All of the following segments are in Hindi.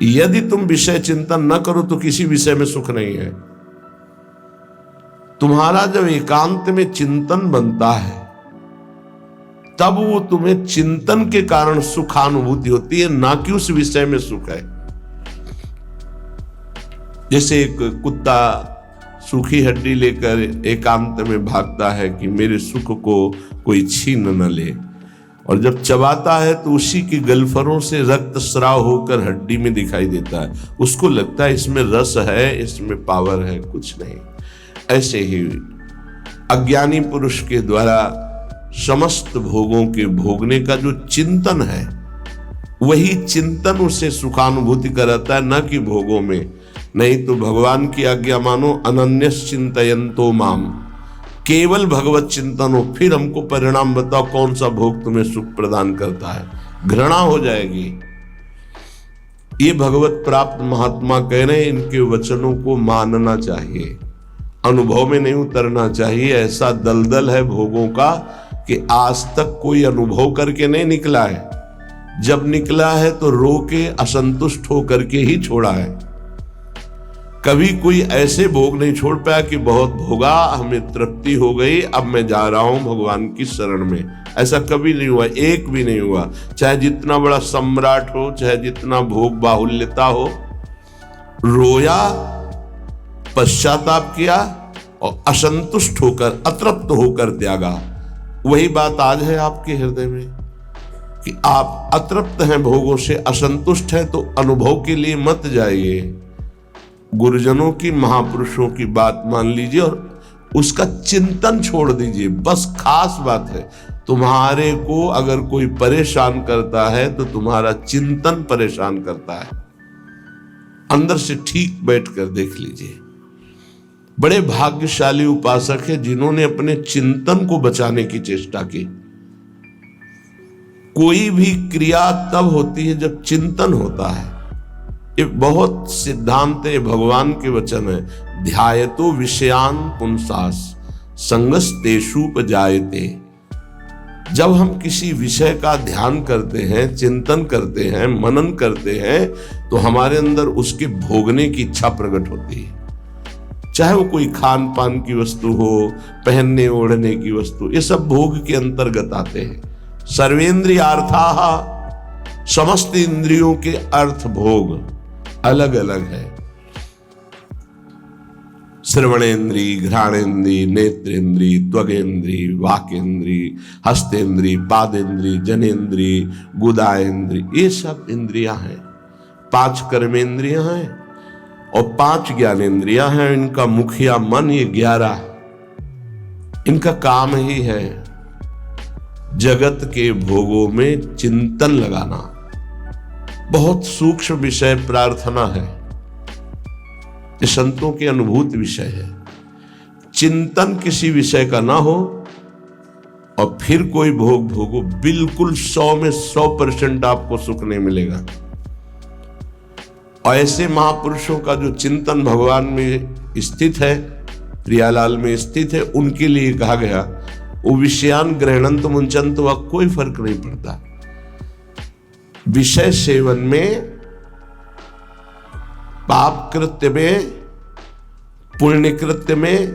यदि तुम विषय चिंतन न करो तो किसी विषय में सुख नहीं है। तुम्हारा जब एकांत में चिंतन बनता है तब वो तुम्हें चिंतन के कारण सुखानुभूति होती है, ना कि उस विषय में सुख है। जैसे एक कुत्ता सूखी हड्डी लेकर एकांत में भागता है कि मेरे सुख को कोई छीन न ले, और जब चबाता है तो उसी की गलफरों से रक्त स्राव होकर हड्डी में दिखाई देता है। उसको लगता है इसमें रस है, इसमें पावर है, कुछ नहीं। ऐसे ही अज्ञानी पुरुष के द्वारा समस्त भोगों के भोगने का जो चिंतन है, वही चिंतन उसे सुखानुभूति कराता है, न कि भोगों में। नहीं तो भगवान की आज्ञा मानो, अनन्यस चिंतयन्तो माम, केवल भगवत चिंतन हो, फिर हमको परिणाम बताओ कौन सा भोग तुम्हें सुख प्रदान करता है। घृणा हो जाएगी। ये भगवत प्राप्त महात्मा कह रहे हैं, इनके वचनों को मानना चाहिए, अनुभव में नहीं उतरना चाहिए। ऐसा दलदल है भोगों का कि आज तक कोई अनुभव करके नहीं निकला है। जब निकला है तो रो के असंतुष्ट होकर के ही छोड़ा है। कभी कोई ऐसे भोग नहीं छोड़ पाया कि बहुत भोगा, हमें तृप्ति हो गई, अब मैं जा रहा हूं भगवान की शरण में। ऐसा कभी नहीं हुआ, एक भी नहीं हुआ। चाहे जितना बड़ा सम्राट हो, चाहे जितना भोग बाहुल्यता हो, रोया, पश्चाताप किया और असंतुष्ट होकर, अतृप्त होकर त्यागा। वही बात आज है आपके हृदय में कि आप अतृप्त हैं भोगों से, असंतुष्ट हैं, तो अनुभव के लिए मत जाइए। गुरुजनों की, महापुरुषों की बात मान लीजिए और उसका चिंतन छोड़ दीजिए। बस खास बात है, तुम्हारे को अगर कोई परेशान करता है तो तुम्हारा चिंतन परेशान करता है। अंदर से ठीक बैठकर देख लीजिए। बड़े भाग्यशाली उपासक है जिन्होंने अपने चिंतन को बचाने की चेष्टा की। कोई भी क्रिया तब होती है जब चिंतन होता है। ये बहुत सिद्धांत है, भगवान के वचन है। ध्यायतो विषयान पुंसास संगस्तेषुपजायते। जब हम किसी विषय का ध्यान करते हैं, चिंतन करते हैं, मनन करते हैं, तो हमारे अंदर उसके भोगने की इच्छा प्रकट होती है। चाहे वो कोई खान पान की वस्तु हो, पहनने ओढ़ने की वस्तु, ये सब भोग के अंतर्गत आते हैं। सर्वेंद्रियार्थाः, समस्त इंद्रियों के अर्थ भोग अलग अलग है। श्रवणेन्द्री, घ्राणेन्द्री, नेत्रेन्द्री, त्वगेन्द्री, वाकेन्द्री, हस्तेन्द्री, पादेन्द्री, जनेन्द्री, गुदाएन्द्री, ये सब इंद्रियां हैं। 5 कर्मेंद्रियां हैं और 5 ज्ञानेन्द्रियां हैं। इनका मुखिया मन, ये 11, इनका काम ही है जगत के भोगों में चिंतन लगाना। बहुत सूक्ष्म विषय प्रार्थना है, ये संतों के अनुभूत विषय है। चिंतन किसी विषय का ना हो और फिर कोई भोग भोगो, बिल्कुल 100 में 100% आपको सुख नहीं मिलेगा। और ऐसे महापुरुषों का जो चिंतन भगवान में स्थित है, प्रियालाल में स्थित है, उनके लिए कहा गया वो विषयान ग्रहणंत मुंचंत, वह कोई फर्क नहीं पड़ता। विषय सेवन में, पाप कृत्य में, पुण्य कृत्य में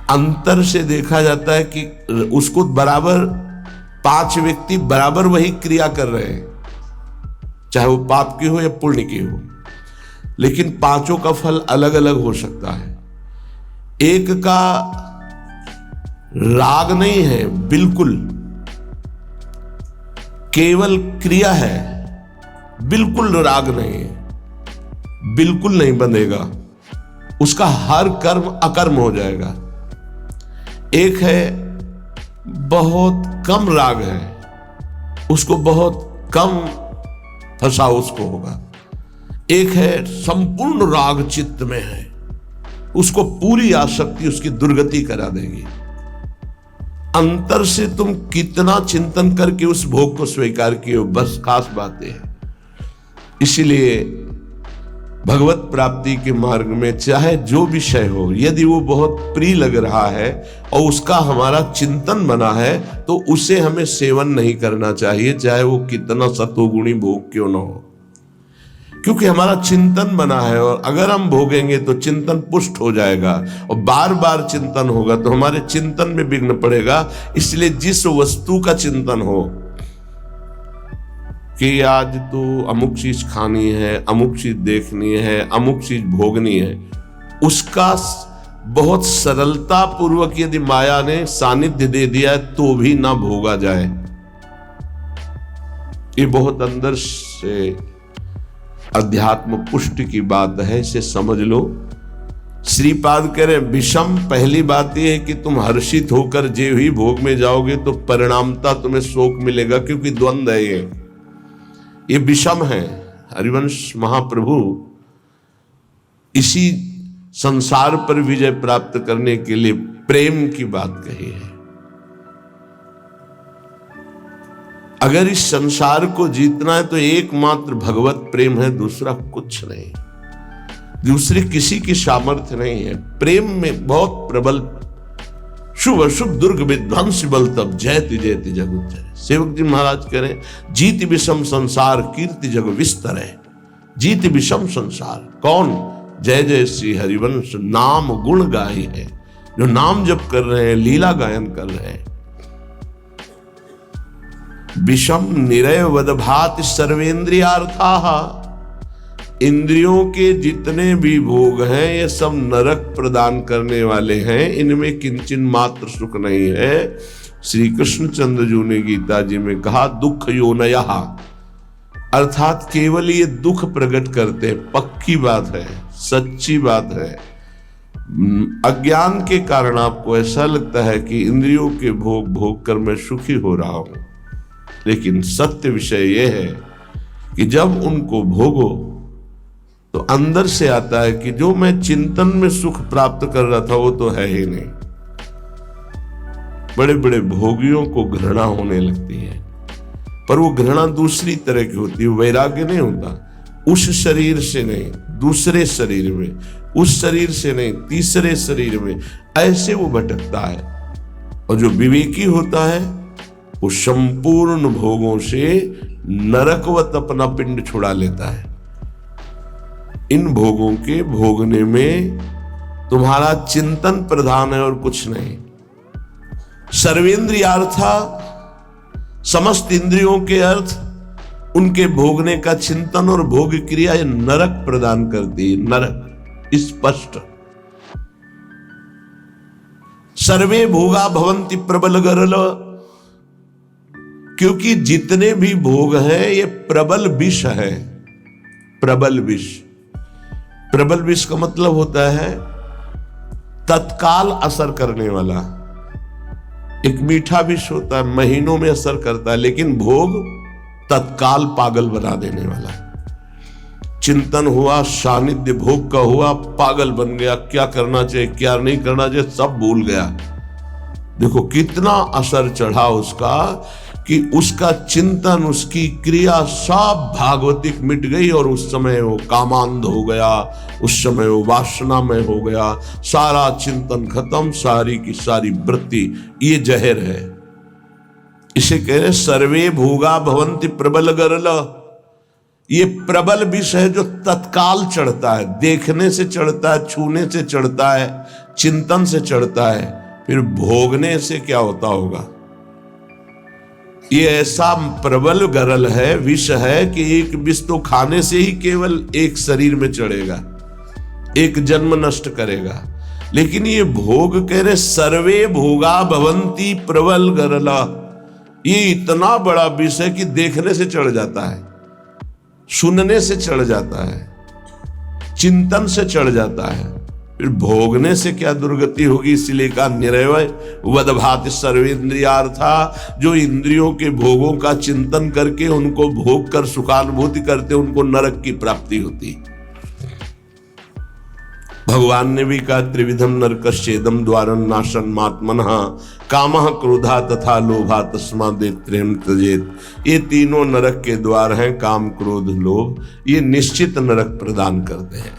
अंतर से देखा जाता है कि उसको बराबर 5 व्यक्ति बराबर वही क्रिया कर रहे हैं, चाहे वो पाप की हो या पुण्य की हो, लेकिन 5 का फल अलग अलग हो सकता है। एक का राग नहीं है, बिल्कुल केवल क्रिया है, बिल्कुल राग नहीं है, बिल्कुल नहीं बंधेगा, उसका हर कर्म अकर्म हो जाएगा। एक है बहुत कम राग है, उसको बहुत कम फंसा उसको होगा। एक है संपूर्ण राग चित्त में है, उसको पूरी आसक्ति उसकी दुर्गति करा देगी। अंतर से तुम कितना चिंतन करके उस भोग को स्वीकार किए हो, बस खास बात है। इसीलिए भगवत प्राप्ति के मार्ग में चाहे जो विषय हो, यदि वो बहुत प्रिय लग रहा है और उसका हमारा चिंतन बना है, तो उसे हमें सेवन नहीं करना चाहिए, चाहे वो कितना सतोगुणी भोग क्यों न हो। क्योंकि हमारा चिंतन बना है, और अगर हम भोगेंगे तो चिंतन पुष्ट हो जाएगा, और बार बार चिंतन होगा तो हमारे चिंतन में विघ्न पड़ेगा। इसलिए जिस वस्तु का चिंतन हो कि आज तो अमुक चीज खानी है, अमुक चीज देखनी है, अमुक चीज भोगनी है, उसका बहुत सरलता पूर्वक यदि माया ने सानिध्य दे दिया है तो भी ना भोगा जाए। ये बहुत अंदर से अध्यात्म पुष्टि की बात है, इसे समझ लो। श्रीपाद कह रहे विषम, पहली बात यह है कि तुम हर्षित होकर जे ही भोग में जाओगे तो परिणामता तुम्हें शोक मिलेगा, क्योंकि द्वंद्व है ये विषम है। हरिवंश महाप्रभु इसी संसार पर विजय प्राप्त करने के लिए प्रेम की बात कही है। अगर इस संसार को जीतना है तो एकमात्र भगवत प्रेम है, दूसरा कुछ नहीं, दूसरी किसी की सामर्थ्य नहीं है। प्रेम में बहुत प्रबल शुभ अशुभ दुर्ग विध्वंस बल तब जयति जयति जग उच्चरे। सेवक जी महाराज कह रहे जीत विषम संसार कीर्ति जग विस्तर है। जीत विषम संसार कौन? जय जय श्री हरिवंश नाम गुण गाय है, जो नाम जप कर रहे हैं, लीला गायन कर रहे हैं। विषम निरय वदभाति सर्वेन्द्रियार्थाः, इंद्रियों के जितने भी भोग हैं ये सब नरक प्रदान करने वाले हैं, इनमें किंचन मात्र सुख नहीं है। श्री कृष्णचंद्र जी ने गीता जी में कहा दुख योनयः, अर्थात केवल ये दुख प्रकट करते हैं। पक्की बात है, सच्ची बात है। अज्ञान के कारण आपको ऐसा लगता है कि इंद्रियों के भोग भोग कर मैं सुखी हो रहा हूं, लेकिन सत्य विषय यह है कि जब उनको भोगो तो अंदर से आता है कि जो मैं चिंतन में सुख प्राप्त कर रहा था वो तो है ही नहीं। बड़े बड़े भोगियों को घृणा होने लगती है, पर वो घृणा दूसरी तरह की होती है, वैराग्य नहीं होता। उस शरीर से नहीं, दूसरे शरीर में, उस शरीर से नहीं, तीसरे शरीर में, ऐसे वो भटकता है। और जो विवेकी होता है वो संपूर्ण भोगों से नरकवत अपना पिंड छुड़ा लेता है। इन भोगों के भोगने में तुम्हारा चिंतन प्रधान है और कुछ नहीं। सर्वेंद्रियार्था, समस्त इंद्रियों के अर्थ, उनके भोगने का चिंतन और भोग क्रिया ये नरक प्रदान करती है। नरक स्पष्ट। सर्वे भोगा भवंति प्रबल गरल, क्योंकि जितने भी भोग हैं ये प्रबल विष है। प्रबल विष, प्रबल विष का मतलब होता है तत्काल असर करने वाला। एक मीठा विष होता है, महीनों में असर करता है, लेकिन भोग तत्काल पागल बना देने वाला। चिंतन हुआ, सानिध्य भोग का हुआ, पागल बन गया, क्या करना चाहिए क्या नहीं करना चाहिए सब भूल गया। देखो कितना असर चढ़ा उसका, कि उसका चिंतन, उसकी क्रिया सब भागवतिक मिट गई, और उस समय वो कामांध हो गया, उस समय वो वासना में हो गया, सारा चिंतन खत्म, सारी की सारी वृत्ति। ये जहर है, इसे कह रहे सर्वे भोगा भवंति प्रबल गरल। ये प्रबल विष है जो तत्काल चढ़ता है, देखने से चढ़ता है, छूने से चढ़ता है, चिंतन से चढ़ता है, फिर भोगने से क्या होता होगा। ये ऐसा प्रबल गरल है, विष है, कि एक विष तो खाने से ही केवल एक शरीर में चढ़ेगा, एक जन्म नष्ट करेगा। लेकिन ये भोग कह रहे सर्वे भोगा भवंती प्रबल गरला, ये इतना बड़ा विष है कि देखने से चढ़ जाता है, सुनने से चढ़ जाता है, चिंतन से चढ़ जाता है, फिर भोगने से क्या दुर्गति होगी। इसलिए कहा निरवय वदभाति सर्वेन्द्रियार्था, जो इंद्रियों के भोगों का चिंतन करके उनको भोग कर सुखानुभूति करते उनको नरक की प्राप्ति होती। भगवान ने भी कहा त्रिविधम नरकश्चेदम द्वारं नाशं मात्मनः कामः क्रोधा तथा लोभा तस्मादेत्रेम त्यजेत। ये तीनों नरक के द्वार हैं, काम क्रोध लोभ, ये निश्चित नरक प्रदान करते हैं।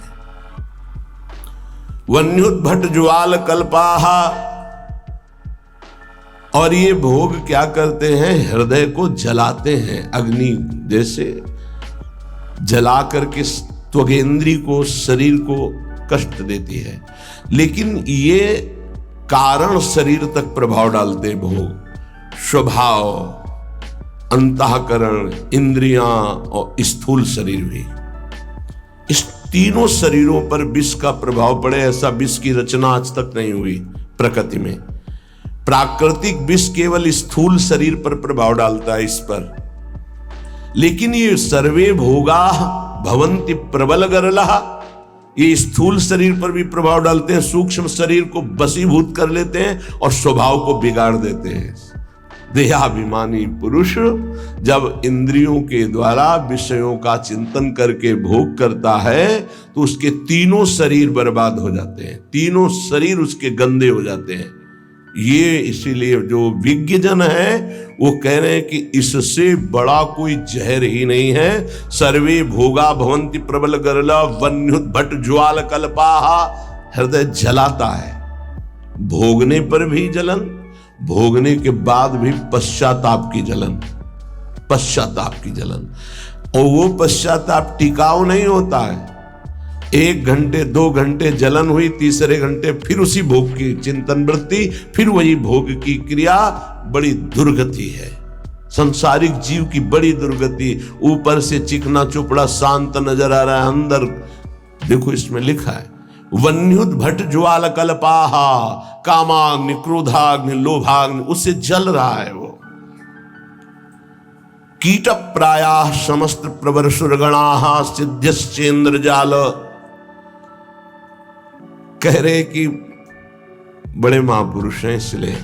वन्युद्भट ज्वाल कल्पाहा, और ये भोग क्या करते हैं, हृदय को जलाते हैं। अग्नि जैसे जला करके त्वगेंद्री को, शरीर को कष्ट देती है। लेकिन ये कारण शरीर तक प्रभाव डालते हैं, भोग, स्वभाव, अंतःकरण, इंद्रियां और स्थूल शरीर भी। इस तीनों शरीरों पर विष का प्रभाव पड़े, ऐसा विष की रचना आज तक नहीं हुई प्रकृति में। प्राकृतिक विष केवल स्थूल शरीर पर प्रभाव डालता है, इस पर। लेकिन ये सर्वे भोगा भवन्ति प्रबल गरलः, ये स्थूल शरीर पर भी प्रभाव डालते हैं, सूक्ष्म शरीर को वशीभूत कर लेते हैं और स्वभाव को बिगाड़ देते हैं। देहाभिमानी पुरुष जब इंद्रियों के द्वारा विषयों का चिंतन करके भोग करता है तो उसके तीनों शरीर बर्बाद हो जाते हैं, तीनों शरीर उसके गंदे हो जाते हैं। ये इसीलिए जो विज्ञजन है वो कह रहे हैं कि इससे बड़ा कोई जहर ही नहीं है। सर्वे भोगा भवन्ति प्रबल गरला वन्युत भट ज्वाल कल्पाहा, हृदय जलाता है, भोगने पर भी जलन, भोगने के बाद भी पश्चाताप की जलन, पश्चाताप की जलन। और वो पश्चाताप टिकाऊ नहीं होता है। 1 घंटे 2 घंटे जलन हुई, तीसरे घंटे फिर उसी भोग की चिंतन वृत्ति, फिर वही भोग की क्रिया। बड़ी दुर्गति है संसारिक जीव की, बड़ी दुर्गति। ऊपर से चिकना चुपड़ा शांत नजर आ रहा है, अंदर देखो इसमें लिखा है वन्युत भट ज्वाल कल्पाहा, कामाग्नि, क्रोधाग्नि, लोभाग्नि, उससे जल रहा है वो। कीट प्रायाः समस्त प्रवर सुरगणाः सिद्ध्यश्चेन्द्र जाल। कह रहे कि बड़े महापुरुष हैं, इसलिए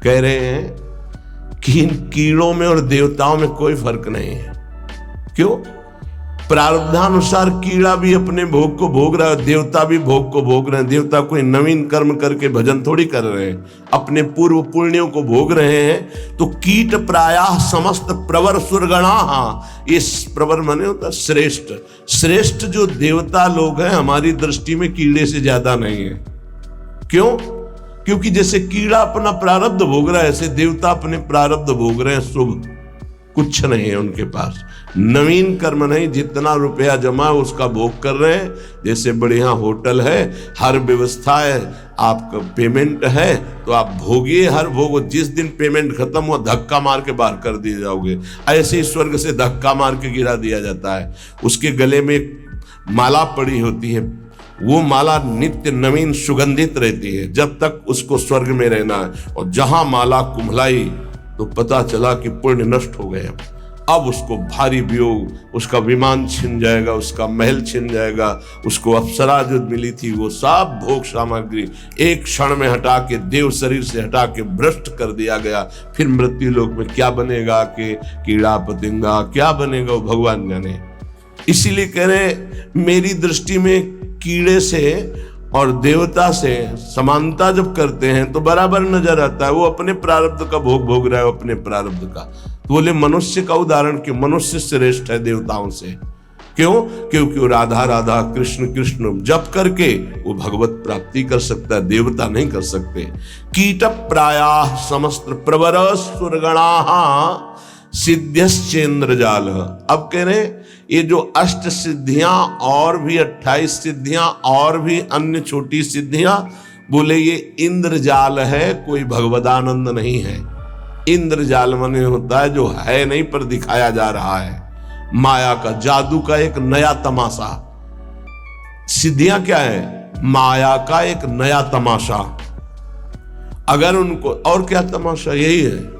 कह रहे हैं कि इन कीड़ों में और देवताओं में कोई फर्क नहीं है। क्यों? प्रारब्धानुसार कीड़ा भी अपने भोग को भोग रहा है, देवता भी भोग को भोग रहे हैं। देवता कोई नवीन कर्म करके भजन थोड़ी कर रहे हैं, अपने पूर्व पुण्यों को भोग रहे हैं। तो कीट प्रायः समस्त प्रवर सुरगणाः, ये प्रवर माने होता श्रेष्ठ, श्रेष्ठ जो देवता लोग हैं हमारी दृष्टि में कीड़े से ज्यादा नहीं है। क्यों? क्योंकि जैसे कीड़ा अपना प्रारब्ध भोग रहा है, ऐसे देवता अपने प्रारब्ध भोग रहे हैं। शुभ कुछ नहीं है उनके पास, नवीन कर्म नहीं, जितना रुपया जमा उसका भोग कर रहे हैं। जैसे बढ़िया होटल है, हर व्यवस्था है, आपका पेमेंट है तो आप भोगिए हर भोग। जिस दिन पेमेंट खत्म हुआ धक्का मार के बाहर कर दिए जाओगे। ऐसे ही स्वर्ग से धक्का मार के गिरा दिया जाता है। उसके गले में एक माला पड़ी होती है, वो माला नित्य नवीन सुगंधित रहती है जब तक उसको स्वर्ग में रहना है। और जहां माला कुम्हलाई तो पता चला कि पुण्य नष्ट हो गए। अब उसको भारी वियोग, उसका विमान छिन जाएगा, उसका महल छिन जाएगा, उसको अप्सरा जो मिली थी वो सब भोग सामग्री एक क्षण में हटा के, देव शरीर से हटा के भ्रष्ट कर दिया गया। फिर मृत्यु लोक में क्या बनेगा कि कीड़ा पतंगा क्या बनेगा वो भगवान जाने। इसीलिए कह रहे मेरी दृष्टि में कीड़े से और देवता से समानता जब करते हैं तो बराबर नजर आता है। वो अपने प्रारब्ध का भोग भोग रहा है, अपने प्रारब्ध का। तो बोले मनुष्य का उदाहरण क्यों? मनुष्य श्रेष्ठ है देवताओं से। क्यों? क्योंकि वो राधा राधा कृष्ण कृष्ण जप करके वो भगवत प्राप्ति कर सकता है, देवता नहीं कर सकते। कीट प्रायाः समस्त प्रवर सुरगणाः सिद्ध्यश्चेन्द्र जाल। अब कह रहे ये जो अष्ट सिद्धियां और भी 28 सिद्धियां और भी अन्य छोटी सिद्धियां, बोले ये इंद्रजाल है, कोई भगवदानंद नहीं है। इंद्रजाल माने होता है जो है नहीं पर दिखाया जा रहा है, माया का, जादू का एक नया तमाशा। सिद्धियां क्या है? माया का एक नया तमाशा। अगर उनको और क्या तमाशा, यही है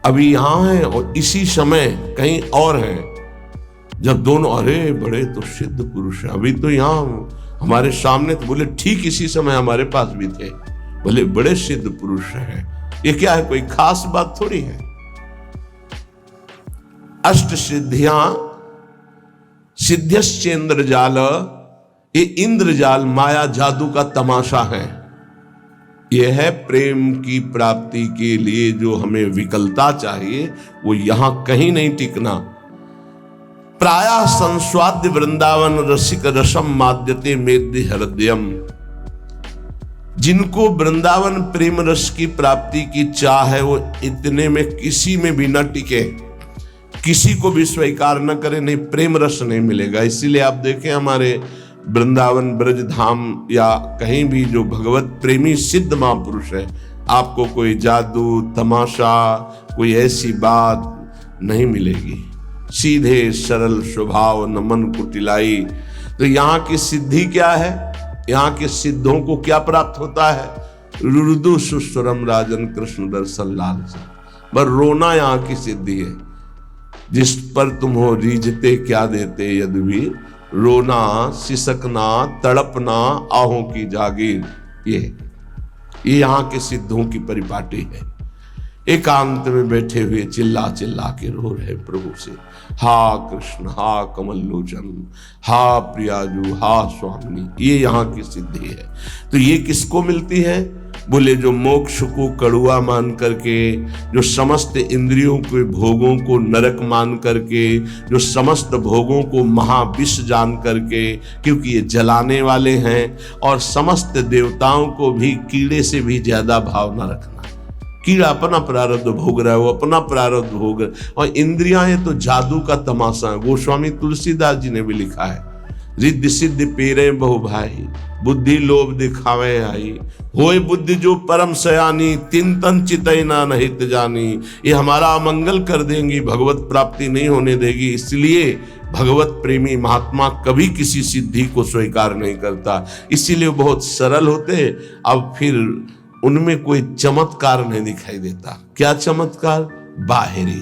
अभी यहां है और इसी समय कहीं और है। जब दोनों अरे बड़े तो सिद्ध पुरुष हैं, अभी तो यहां हमारे सामने, तो बोले ठीक इसी समय हमारे पास भी थे, बोले बड़े सिद्ध पुरुष हैं। ये क्या है? कोई खास बात थोड़ी है। अष्ट सिद्धियां सिद्ध्यश्चेन्द्र जाल, ये इंद्रजाल माया जादू का तमाशा है। यह है प्रेम की प्राप्ति के लिए जो हमें विकलता चाहिए वो यहां कहीं नहीं टिकना। प्रायः संस्वाद्य वृंदावन रसिक रसम माद्यते मेद्य हृदयम। जिनको वृंदावन प्रेम रस की प्राप्ति की चाह है वो इतने में किसी में भी न टिके। किसी को भी स्वीकार न करे, नहीं प्रेम रस नहीं मिलेगा। इसीलिए आप देखें हमारे वृंदावन ब्रज धाम या कहीं भी जो भगवत प्रेमी सिद्ध महापुरुष है, आपको कोई जादू तमाशा कोई ऐसी बात नहीं मिलेगी। सीधे सरल स्वभाव, न मन कुटिलाई। तो यहाँ की सिद्धि क्या है? यहाँ के सिद्धों को क्या प्राप्त होता है? रुदु सुस्वरम राजन कृष्ण दर्शन लाल से। पर रोना यहाँ की सिद्धि है। जिस पर तुम हो रीझते क्या देते यद्वी, रोना सिसकना तड़पना आहों की जागीर, ये यहाँ के सिद्धों की परिपाटी है। एकांत में बैठे हुए चिल्ला चिल्ला के रो रहे प्रभु से, हा कृष्ण, हा कमल लोचन, हा प्रियाजू, हा स्वामिनी। ये यहाँ की सिद्धि है। तो ये किसको मिलती है? बोले जो मोक्ष को कड़ुआ मान करके, जो समस्त इंद्रियों के भोगों को नरक मान करके, जो समस्त भोगों को महाविष जान करके, क्योंकि ये जलाने वाले हैं, और समस्त देवताओं को भी कीड़े से भी ज्यादा भाव न रखना। कीड़ा अपना प्रारब्ध भोग रहा है, वो अपना प्रारब्ध भोग रहा है। और इंद्रियां ये तो जादू का तमाशा है। गोस्वामी तुलसीदास जी ने भी लिखा है, रिद्धि सिद्धि पेरे बहु भाई, बुद्धि लोभ दिखावे आई, होए बुद्धि जो परम सयानी, तिन तन चितैना नहित जानी। ये हमारा अमंगल कर देंगी, भगवत प्राप्ति नहीं होने देगी। इसलिए भगवत प्रेमी महात्मा कभी किसी सिद्धि को स्वीकार नहीं करता। इसीलिए बहुत सरल होते। अब फिर उनमें कोई चमत्कार नहीं दिखाई देता। क्या चमत्कार? बाहरी,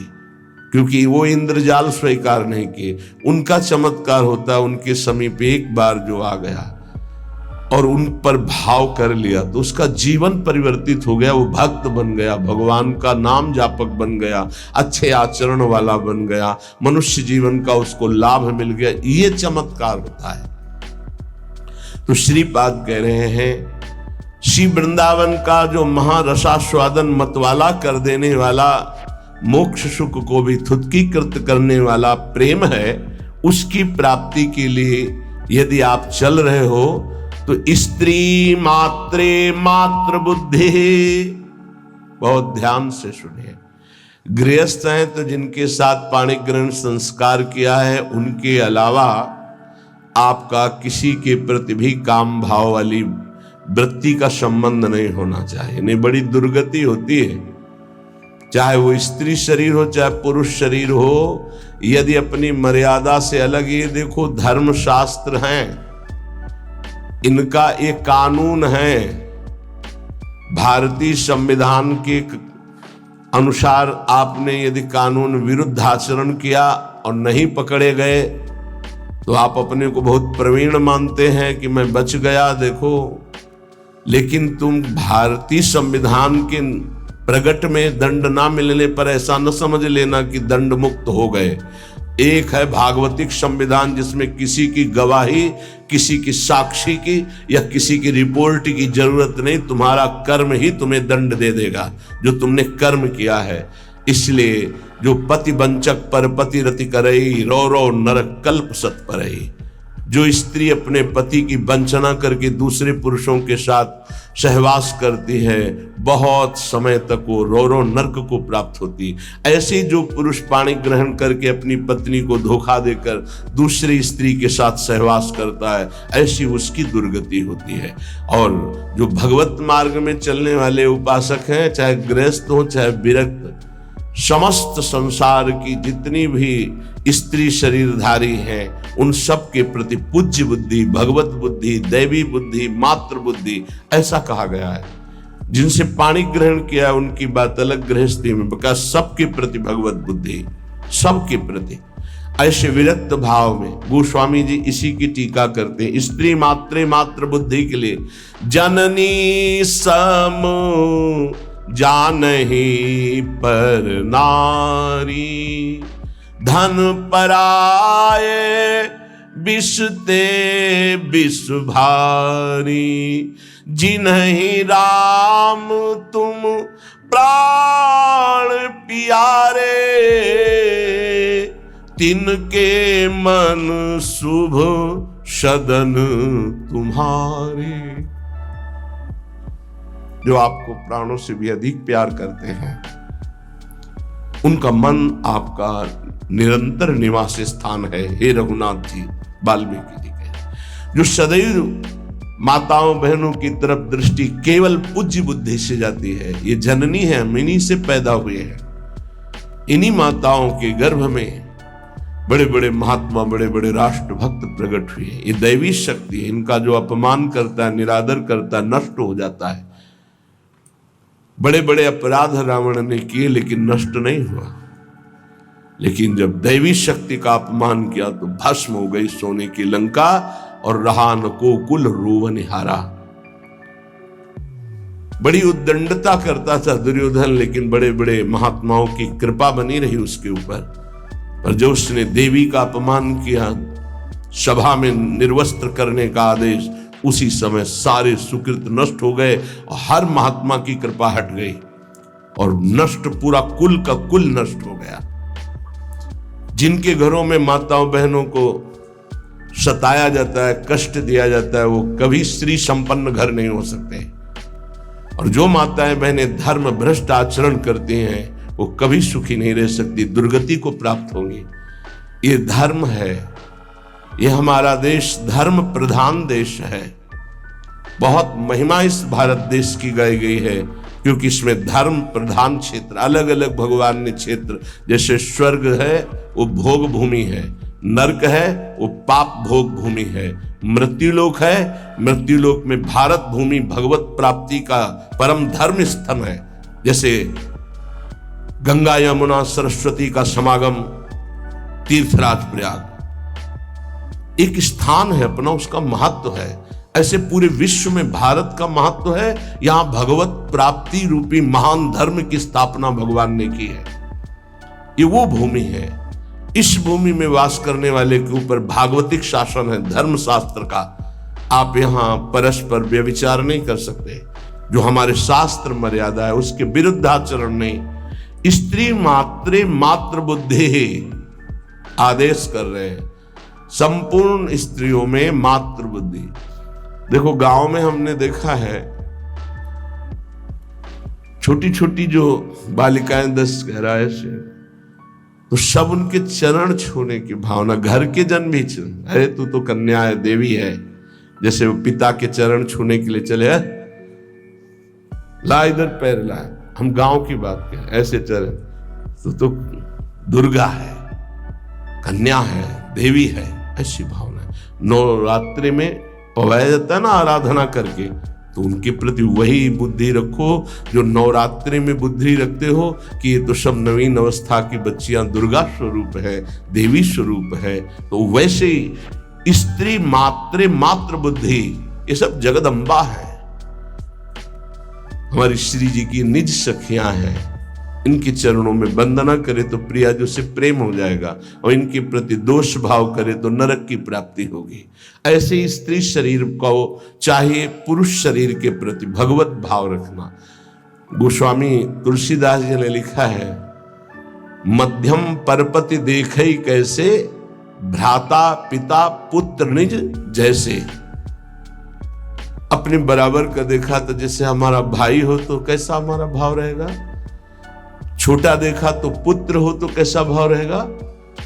क्योंकि वो इंद्रजाल स्वीकार नहीं किए। उनका चमत्कार होता, उनके समीप एक बार जो आ गया और उन पर भाव कर लिया तो उसका जीवन परिवर्तित हो गया। वो भक्त बन गया, भगवान का नाम जापक बन गया, अच्छे आचरण वाला बन गया, मनुष्य जीवन का उसको लाभ मिल गया। ये चमत्कार होता है। तो श्रीपाद कह रहे हैं, श्री वृंदावन का जो महारसास्वादन मतवाला कर देने वाला, मोक्ष सुख को भी थुत्कीकृत करने वाला प्रेम है, उसकी प्राप्ति के लिए यदि आप चल रहे हो तो स्त्री मात्रे मात्र बुद्धि, बहुत ध्यान से सुनिए। गृहस्थ हैं तो जिनके साथ पाणी ग्रहण संस्कार किया है, उनके अलावा आपका किसी के प्रति भी काम भाव वाली वृत्ति का संबंध नहीं होना चाहिए। नहीं, बड़ी दुर्गति होती है। चाहे वो स्त्री शरीर हो चाहे पुरुष शरीर हो, यदि अपनी मर्यादा से अलग, ये देखो धर्म शास्त्र हैं, इनका एक कानून है। भारतीय संविधान के अनुसार आपने यदि कानून विरुद्ध आचरण किया और नहीं पकड़े गए तो आप अपने को बहुत प्रवीण मानते हैं कि मैं बच गया, देखो। लेकिन तुम भारतीय संविधान के प्रगट में दंड ना मिलने पर ऐसा न समझ लेना कि दंड मुक्त हो गए। एक है भागवतिक संविधान, जिसमें किसी की गवाही, किसी की साक्षी की या किसी की रिपोर्ट की जरूरत नहीं, तुम्हारा कर्म ही तुम्हें दंड दे देगा जो तुमने कर्म किया है। इसलिए जो पति वंचक पर पति रति करई, रो रो नरक कल्प सत परई। जो स्त्री अपने पति की वंचना करके दूसरे पुरुषों के साथ सहवास करती है, बहुत समय तक वो रो रो नरक को प्राप्त होती। ऐसे जो पुरुष पाणी ग्रहण करके अपनी पत्नी को धोखा देकर दूसरी स्त्री के साथ सहवास करता है, ऐसी उसकी दुर्गति होती है। और जो भगवत मार्ग में चलने वाले उपासक हैं, चाहे गृहस्थ हो चाहे विरक्त, समस्त संसार की जितनी भी स्त्री शरीरधारी हैं, उन सब के प्रति पूज्य बुद्धि, भगवत बुद्धि, दैवी बुद्धि, मातृ बुद्धि, ऐसा कहा गया है। जिनसे पाणी ग्रहण किया उनकी बात अलग, गृहस्थी में बका सबके प्रति भगवत बुद्धि, सबके प्रति। ऐसे विरक्त भाव में गोस्वामी जी इसी की टीका करते हैं। स्त्री मात्र बुद्धि के लिए जननी सम जानहि पर नारी, धन पराए बिसते बिस भारी, जिन्हि राम तुम प्राण प्यारे, तिनके मन शुभ सदन तुम्हारे। जो आपको प्राणों से भी अधिक प्यार करते हैं, उनका मन आपका निरंतर निवास स्थान है। हे रघुनाथ जी, वाल्मीकि जी कहे, जो सदैव माताओं बहनों की तरफ दृष्टि केवल पूज्य बुद्धि से जाती है। ये जननी है, हम इन्हीं से पैदा हुए हैं। इन्हीं माताओं के गर्भ में बड़े बड़े महात्मा, बड़े बड़े राष्ट्र भक्त प्रकट हुए। ये दैवी शक्ति है। इनका जो अपमान करता है, निरादर करता है, नष्ट हो जाता है। बड़े बड़े अपराध रावण ने किए लेकिन नष्ट नहीं हुआ। लेकिन जब दैवी शक्ति का अपमान किया तो भस्म हो गई सोने की लंका, और रहा न को कुल रोवनिहारा। बड़ी उद्दंडता करता था दुर्योधन, लेकिन बड़े बड़े महात्माओं की कृपा बनी रही उसके ऊपर। पर जो उसने देवी का अपमान किया, सभा में निर्वस्त्र करने का आदेश, उसी समय सारे सुकृत नष्ट हो गए और हर महात्मा की कृपा हट गई और नष्ट, पूरा कुल का कुल नष्ट हो गया। जिनके घरों में माताओं बहनों को सताया जाता है, कष्ट दिया जाता है, वो कभी स्त्री संपन्न घर नहीं हो सकते। और जो माताएं बहनें धर्म भ्रष्ट आचरण करती हैं, वो कभी सुखी नहीं रह सकती, दुर्गति को प्राप्त होंगी। ये धर्म है। ये हमारा देश धर्म प्रधान देश है। बहुत महिमा इस भारत देश की गाई गई है, क्योंकि इसमें धर्म प्रधान क्षेत्र, अलग अलग भगवान ने क्षेत्र, जैसे स्वर्ग है वो भोग भूमि है, नरक है वो पाप भोग भूमि है, मृत्युलोक है, मृत्युलोक में भारत भूमि भगवत प्राप्ति का परम धर्म स्थल है। जैसे गंगा यमुना सरस्वती का समागम तीर्थराज प्रयाग एक स्थान है अपना, उसका महत्व है। ऐसे पूरे विश्व में भारत का महत्व है। यहां भगवत प्राप्ति रूपी महान धर्म की स्थापना भगवान ने की है। ये वो भूमि है। इस भूमि में वास करने वाले के ऊपर भागवतिक शासन है, धर्म शास्त्र का। आप यहां परस्पर व्यभिचार नहीं कर सकते, जो हमारे शास्त्र मर्यादा है उसके विरुद्ध आचरण नहीं। स्त्री मात्रे मात्र बुद्धि आदेश कर रहे हैं, संपूर्ण स्त्रियों में मात्र बुद्धि। देखो गांव में हमने देखा है, छोटी छोटी जो बालिकाएं 10 गहराए से, तो सब उनके चरण छूने की भावना, घर के जन भी, अरे तू तो कन्या है, देवी है, जैसे वो पिता के चरण छूने के लिए चले, ला इधर पैर ला। हम गांव की बात करें, ऐसे चरण तो दुर्गा है, कन्या है, देवी है, ऐसी भावना है। नवरात्रि में पवाया जाता है ना आराधना करके, तो उनके प्रति वही बुद्धि रखो जो नवरात्रि में बुद्धि रखते हो कि ये तो सब नवीन अवस्था की बच्चियां दुर्गा स्वरूप है, देवी स्वरूप है। तो वैसे ही स्त्री मात्रे मात्र बुद्धि, ये सब जगदम्बा है, हमारी श्री जी की निज सखियां हैं। इनके चरणों में वंदना करे तो प्रिया जो से प्रेम हो जाएगा, और इनके प्रति दोष भाव करे तो नरक की प्राप्ति होगी। ऐसे ही स्त्री शरीर को चाहे पुरुष शरीर के प्रति भगवत भाव रखना। गोस्वामी तुलसीदास जी ने लिखा है, मध्यम परपति देखई कैसे, भ्राता पिता पुत्र निज जैसे। अपने बराबर का देखा तो जैसे हमारा भाई हो तो कैसा हमारा भाव रहेगा, छोटा देखा तो पुत्र हो तो कैसा भाव रहेगा,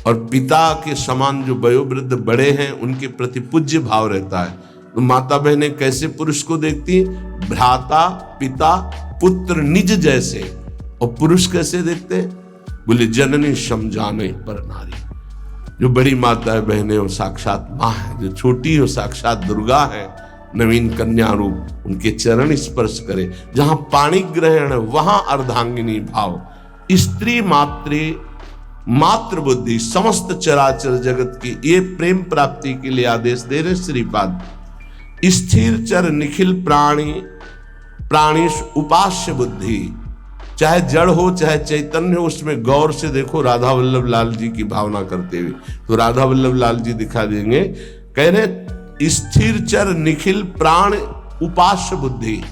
और पिता के समान जो वयोवृद्ध बड़े हैं उनके प्रति पूज्य भाव रहता है। तो माता बहनें कैसे पुरुष को देखती, भ्राता पिता पुत्र निज जैसे। और पुरुष कैसे देखते, बोले जननी समझाने पर नारी। जो बड़ी माता है बहनें वो साक्षात माँ है, जो छोटी हो साक्षात दुर्गा है, नवीन कन्या रूप। उनके चरण स्पर्श करे, जहां पाणी ग्रहण है वहां अर्धांगिनी भाव। स्त्री मात्रे मात्र बुद्धि, समस्त चराचर जगत की ये प्रेम प्राप्ति के लिए आदेश दे रहे श्रीपाद। स्थिर चर निखिल प्राणी प्राणीश उपास्य बुद्धि, चाहे जड़ हो चाहे चैतन्य हो, उसमें गौर से देखो राधा वल्लभ लाल जी की भावना करते हुए। तो राधा वल्लभ लाल जी दिखा देंगे, कह रहे स्थिर चर निखिल प्राण उपास्य बुद्धि।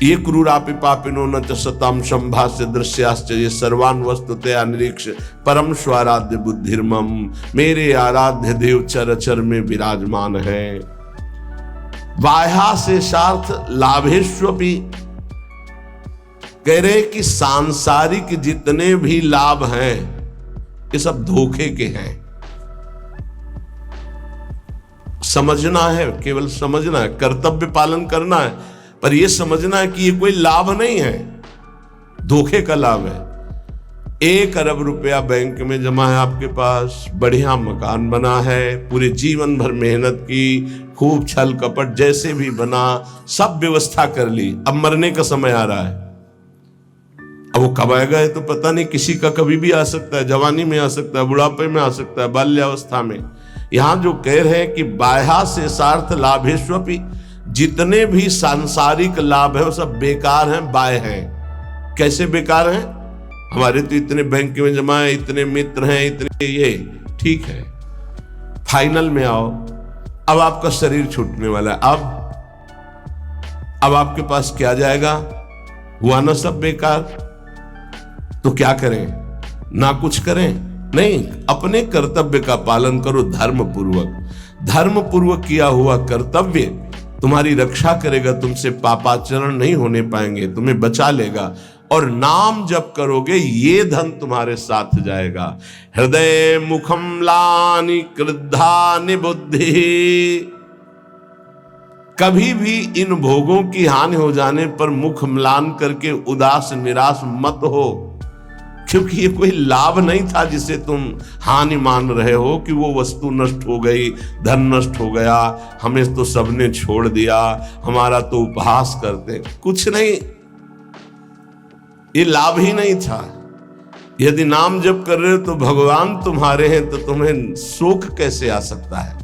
ये क्रूरापि पापिनो न च सताम संभाष्य दृश्याश्च ये सर्वान वस्तुतया निरीक्ष परम स्वाराध्य बुद्धिर्मम। मेरे आराध्य देव चर चर में विराजमान है। बाह्या से सार्थ लाभेष्वपि कह रहे कि सांसारिक जितने भी लाभ हैं ये सब धोखे के हैं। समझना है, केवल समझना है, कर्तव्य पालन करना है, पर यह समझना है कि ये कोई लाभ नहीं है, धोखे का लाभ है। 1 अरब रुपया बैंक में जमा है आपके पास, बढ़िया मकान बना है, पूरे जीवन भर मेहनत की, खूब छल कपट जैसे भी बना, सब व्यवस्था कर ली। अब मरने का समय आ रहा है, अब वो कब आएगा ये तो पता नहीं, किसी का कभी भी आ सकता है, जवानी में आ सकता है, बुढ़ापे में आ सकता है, बाल्यावस्था में। यहां जो कह रहे हैं कि बाह्या से सार्थ लाभेष्वपि, जितने भी सांसारिक लाभ है वो सब बेकार हैं, बाह्य हैं। कैसे बेकार हैं? हमारे तो इतने बैंक में जमा है, इतने मित्र हैं, इतने ये, ठीक है, फाइनल में आओ, अब आपका शरीर छूटने वाला है, अब आपके पास क्या जाएगा? हुआ ना सब बेकार। तो क्या करें? ना कुछ करें? नहीं, अपने कर्तव्य का पालन करो धर्म पूर्वक किया हुआ कर्तव्य तुम्हारी रक्षा करेगा, तुमसे पापाचरण नहीं होने पाएंगे, तुम्हें बचा लेगा। और नाम जप करोगे ये धन तुम्हारे साथ जाएगा। हृदय मुखम लानि क्रुद्धानि बुद्धि, कभी भी इन भोगों की हानि हो जाने पर मुख म्लान करके उदास निराश मत हो, क्योंकि ये कोई लाभ नहीं था जिसे तुम हानि मान रहे हो कि वो वस्तु नष्ट हो गई, धन नष्ट हो गया, हमें तो सबने छोड़ दिया, हमारा तो उपहास करते, कुछ नहीं, ये लाभ ही नहीं था। यदि नाम जप कर रहे हो तो भगवान तुम्हारे हैं, तो तुम्हें शोक कैसे आ सकता है?